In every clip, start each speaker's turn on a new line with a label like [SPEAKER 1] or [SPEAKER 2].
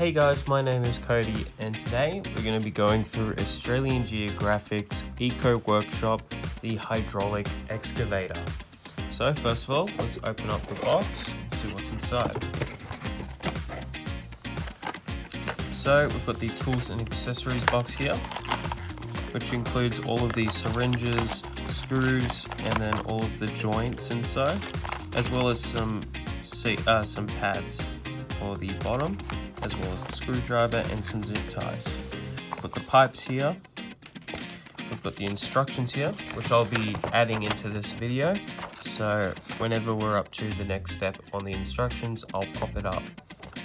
[SPEAKER 1] Hey guys, my name is Cody and today we're going to be going through Australian Geographic's Eco Workshop, the Hydraulic Excavator. So first of all, let's open up the box and see what's inside. So we've got the tools and accessories box here, which includes all of these syringes, screws, and then all of the joints inside, as well as some pads for the bottom, as well as the screwdriver and some zip ties. We've got the pipes here. We've got the instructions here, which I'll be adding into this video. So whenever we're up to the next step on the instructions, I'll pop it up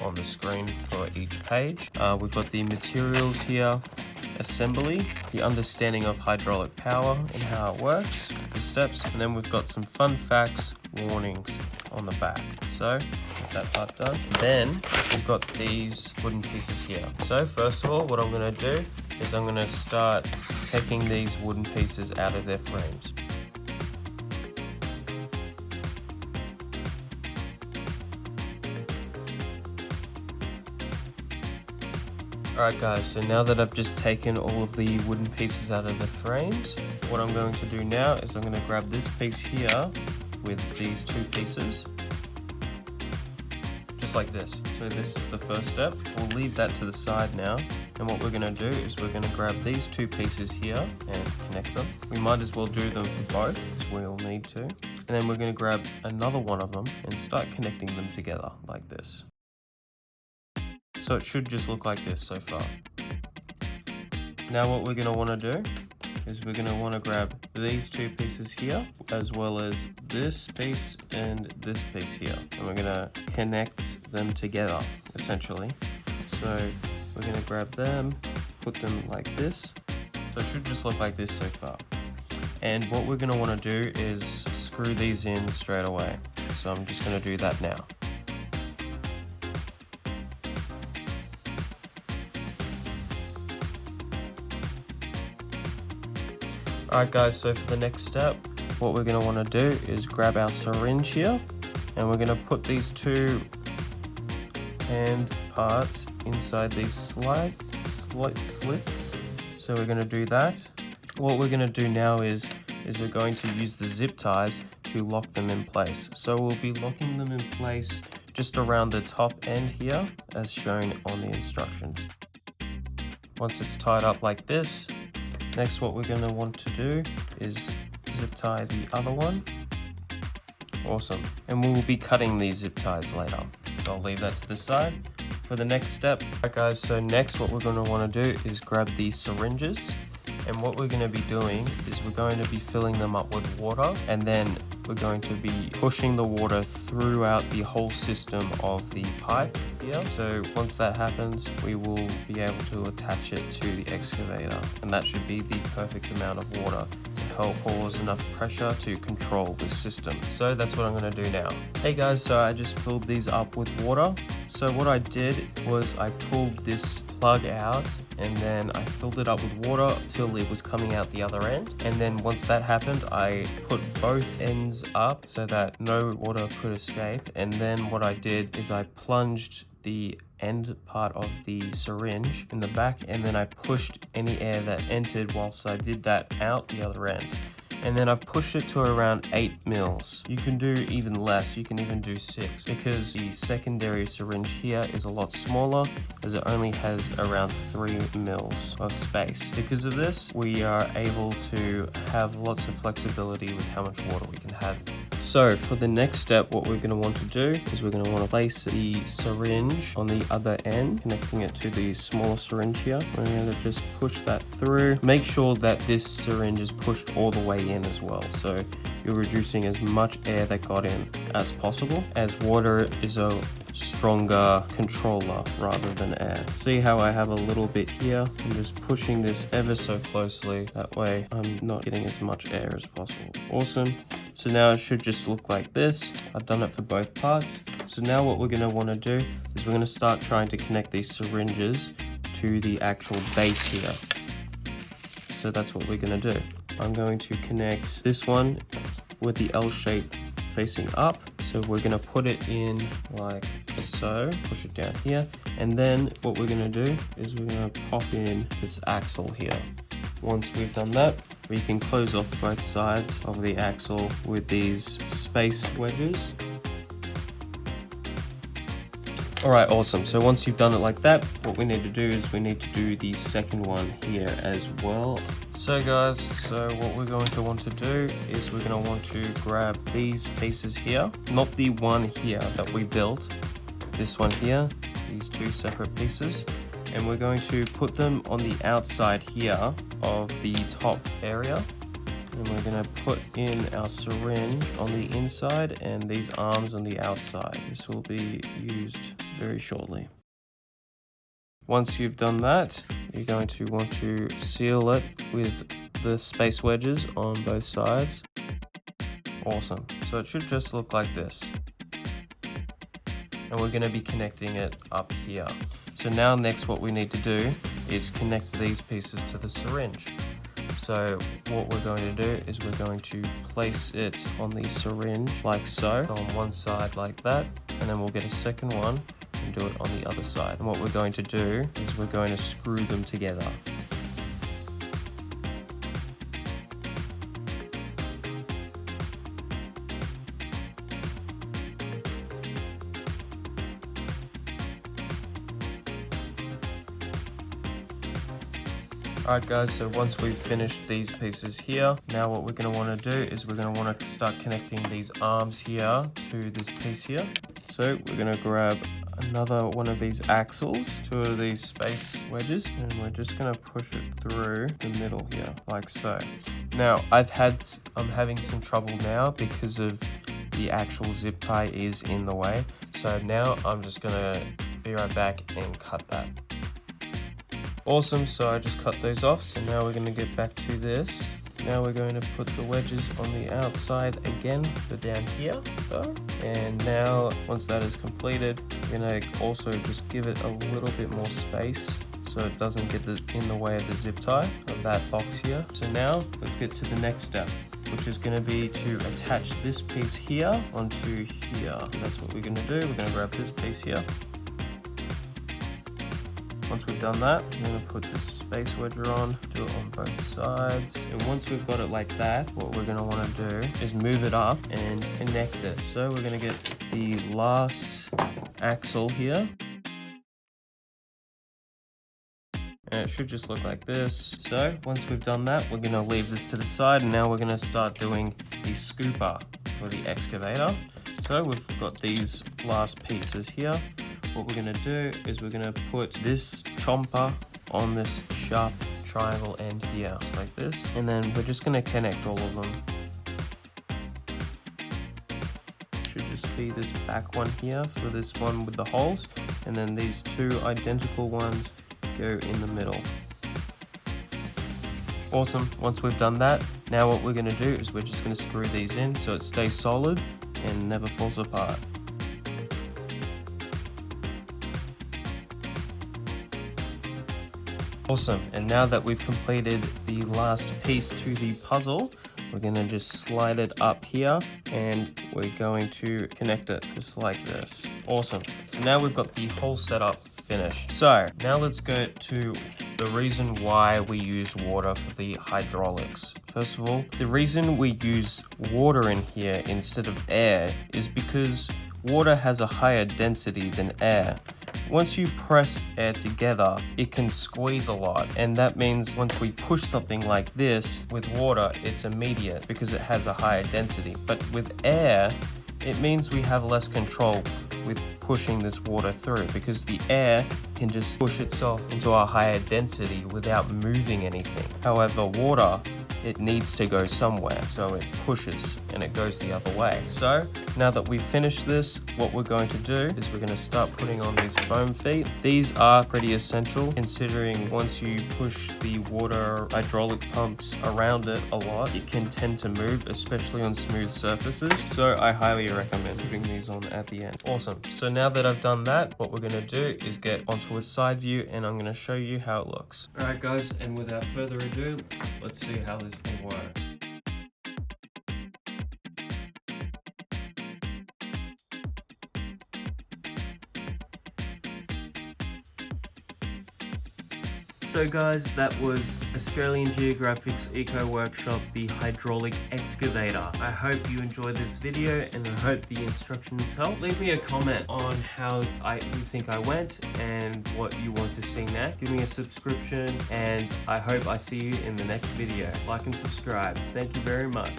[SPEAKER 1] on the screen for each page. We've got the materials here, assembly, the understanding of hydraulic power and how it works, the steps, and then we've got some fun facts, warnings on the back. So get that part done. Then we've got these wooden pieces here. So first of all, what I'm going to do is I'm going to start taking these wooden pieces out of their frames. Alright guys, so now that I've just taken all of the wooden pieces out of the frames, what I'm going to do now is I'm going to grab this piece here with these two pieces, just like this. So this is the first step. We'll leave that to the side now, and what we're going to do is we're going to grab these two pieces here and connect them. We might as well do them for both, because we'll need to. And then we're going to grab another one of them and start connecting them together like this. So it should just look like this so far. Now what we're going to want to do is we're going to want to grab these two pieces here, as well as this piece and this piece here. And we're going to connect them together, essentially. So we're going to grab them, put them like this. So it should just look like this so far. And what we're going to want to do is screw these in straight away. So I'm just going to do that now. Alright guys, so for the next step, what we're going to want to do is grab our syringe here, and we're going to put these two hand parts inside these slits. So we're going to do that. What we're going to do now is we're going to use the zip ties to lock them in place. So we'll be locking them in place just around the top end here, as shown on the instructions. Once it's tied up like this, next what we're going to want to do is zip tie the other one. Awesome. And we will be cutting these zip ties later. So I'll leave that to the side. For the next step, alright guys, so next what we're going to want to do is grab these syringes. And what we're going to be doing is we're going to be filling them up with water, and then we're going to be pushing the water throughout the whole system of the pipe here. So once that happens, we will be able to attach it to the excavator, and that should be the perfect amount of water to help cause enough pressure to control the system. So that's what I'm going to do now. Hey guys, so I just filled these up with water. So what I did was I pulled this plug out, and then I filled it up with water till it was coming out the other end. And then once that happened, I put both ends up so that no water could escape. And then what I did is I plunged the end part of the syringe in the back, and then I pushed any air that entered whilst I did that out the other end. And then I've pushed it to around 8 mils. You can do even less, you can even do 6, because the secondary syringe here is a lot smaller, as it only has around 3 mils of space. Because of this, we are able to have lots of flexibility with how much water we can have. So for the next step, what we're going to want to do is we're going to want to place the syringe on the other end, connecting it to the smaller syringe here. We're going to just push that through. Make sure that this syringe is pushed all the way in as well, so you're reducing as much air that got in as possible, as water is a stronger controller rather than air. See how I have a little bit here? I'm just pushing this ever so closely, that way I'm not getting as much air as possible. Awesome. So now it should just look like this. I've done it for both parts. So now what we're going to want to do is we're going to start trying to connect these syringes to the actual base here. So that's what we're going to do. I'm going to connect this one with the L shape facing up. So So we're going to put it in like so, push it down here, and then what we're going to do is we're going to pop in this axle here. Once we've done that, we can close off both sides of the axle with these space wedges. Alright, awesome. So once you've done it like that, what we need to do is we need to do the second one here as well. So guys, so what we're going to want to do is we're going to want to grab these pieces here, not the one here that we built, this one here, these two separate pieces, and we're going to put them on the outside here of the top area. And we're going to put in our syringe on the inside and these arms on the outside. This will be used very shortly. Once you've done that, you're going to want to seal it with the space wedges on both sides. Awesome. So it should just look like this. And we're going to be connecting it up here. So now next what we need to do is connect these pieces to the syringe. So what we're going to do is we're going to place it on the syringe like so, on one side like that, and then we'll get a second one and do it on the other side. And what we're going to do is we're going to screw them together. Alright guys, so once we've finished these pieces here, now what we're going to want to do is we're going to want to start connecting these arms here to this piece here. So we're going to grab another one of these axles, two of these space wedges, and we're just going to push it through the middle here, like so. Now I'm having some trouble now because of the actual zip tie is in the way. So now I'm just going to be right back and cut that. Awesome, so I just cut those off. So now we're going to get back to this. Now we're going to put the wedges on the outside again, so down here though. And now once that is completed, we're going to also just give it a little bit more space so it doesn't get in the way of the zip tie of that box here. So now let's get to the next step, which is going to be to attach this piece here onto here. And that's what we're going to do. We're going to grab this piece here. Once we've done that, we're going to put this space wedger on, do it on both sides. And once we've got it like that, what we're going to want to do is move it up and connect it. So we're going to get the last axle here. And it should just look like this. So once we've done that, we're going to leave this to the side, and now we're going to start doing the scooper for the excavator. So we've got these last pieces here. What we're going to do is we're going to put this chomper on this sharp triangle end here, just like this, and then we're just going to connect all of them. Should just be this back one here for this one with the holes, and then these two identical ones go in the middle. Awesome. Once we've done that, now what we're going to do is we're just going to screw these in so it stays solid and never falls apart. Awesome, and now that we've completed the last piece to the puzzle, we're going to just slide it up here and we're going to connect it just like this. Awesome, so now we've got the whole setup finished. So now let's go to the reason why we use water for the hydraulics. First of all, the reason we use water in here instead of air is because water has a higher density than air. Once you press air together, it can squeeze a lot, and that means once we push something like this with water, it's immediate because it has a higher density. But with air, it means we have less control with pushing this water through, because the air can just push itself into a higher density without moving anything. However, water, it needs to go somewhere, so it pushes and it goes the other way. So now that we've finished this, what we're going to do is we're going to start putting on these foam feet. These are pretty essential, considering once you push the water hydraulic pumps around it a lot, it can tend to move, especially on smooth surfaces. So I highly recommend putting these on at the end. Awesome. So now that I've done that, what we're going to do is get onto a side view and I'm going to show you how it looks. Alright guys, and without further ado, let's see how this thing works. So guys, that was Australian Geographic's Eco Workshop, the Hydraulic Excavator. I hope you enjoyed this video and I hope the instructions help. Leave me a comment on how you think I went and what you want to see next. Give me a subscription and I hope I see you in the next video. Like and subscribe. Thank you very much.